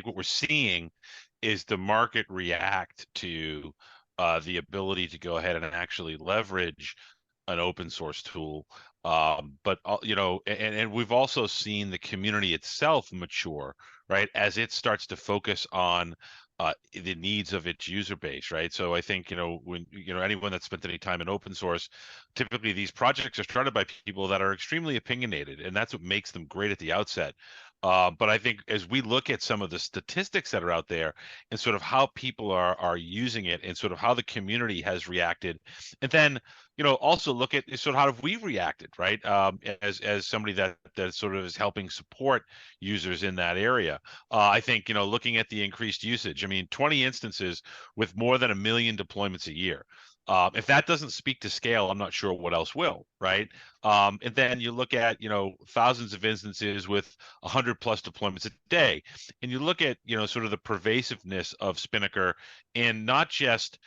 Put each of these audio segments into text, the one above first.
what we're seeing is the market react to the ability to go ahead and actually leverage an open source tool. But and we've also seen the community itself mature, right, as it starts to focus on the needs of its user base, right? So I think, when anyone that's spent any time in open source, typically these projects are started by people that are extremely opinionated, and that's what makes them great at the outset. But I think as we look at some of the statistics that are out there and sort of how people are using it and sort of how the community has reacted, and then also look at sort of how have we reacted, right? As somebody that sort of is helping support users in that area. I think looking at the increased usage. I mean, 20 instances with more than 1 million deployments a year. If that doesn't speak to scale, I'm not sure what else will, right? And then you look at thousands of instances with 100 plus deployments a day, and you look at sort of the pervasiveness of Spinnaker, and not just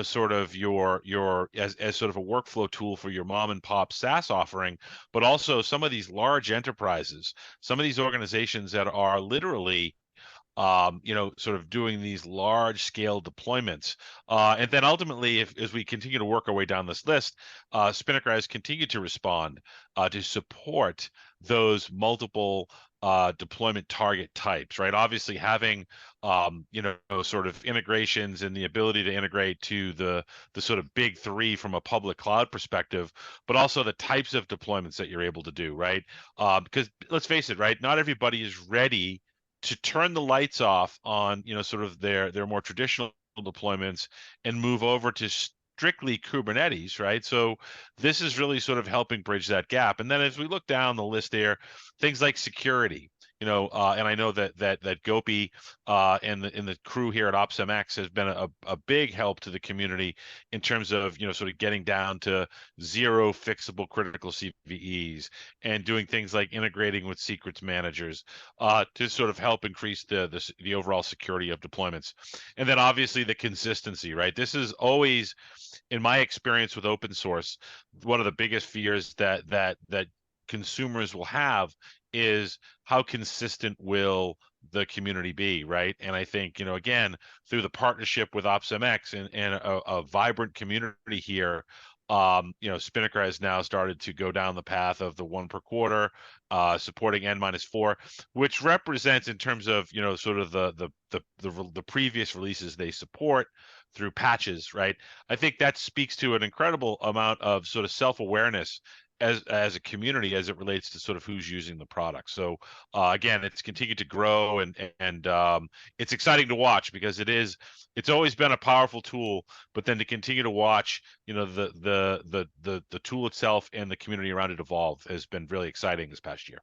sort of your as sort of a workflow tool for your mom and pop SaaS offering, but also some of these large enterprises, some of these organizations that are literally sort of doing these large scale deployments. And then ultimately, as we continue to work our way down this list, Spinnaker has continued to respond to support those multiple deployment target types, right? Obviously having, sort of integrations and the ability to integrate to the sort of big three from a public cloud perspective, but also the types of deployments that you're able to do, right? Because let's face it, right? Not everybody is ready to turn the lights off on sort of their more traditional deployments and move over to strictly Kubernetes, right? So this is really sort of helping bridge that gap. And then as we look down the list there, things like security, and I know that Gopi and the crew here at OpsMX has been a big help to the community in terms of sort of getting down to zero fixable critical CVEs and doing things like integrating with secrets managers to sort of help increase the overall security of deployments. And then obviously the consistency, right? This is always, in my experience with open source, one of the biggest fears that consumers will have is how consistent will the community be, right? And I think again, through the partnership with OpsMX and a vibrant community here, Spinnaker has now started to go down the path of the 1 per quarter, supporting N-4, which represents, in terms of sort of the previous releases they support through patches, right? I think that speaks to an incredible amount of sort of self-awareness as a community as it relates to sort of who's using the product. So again, it's continued to grow, and it's exciting to watch because it's always been a powerful tool, but then to continue to watch the tool itself and the community around it evolve has been really exciting this past year.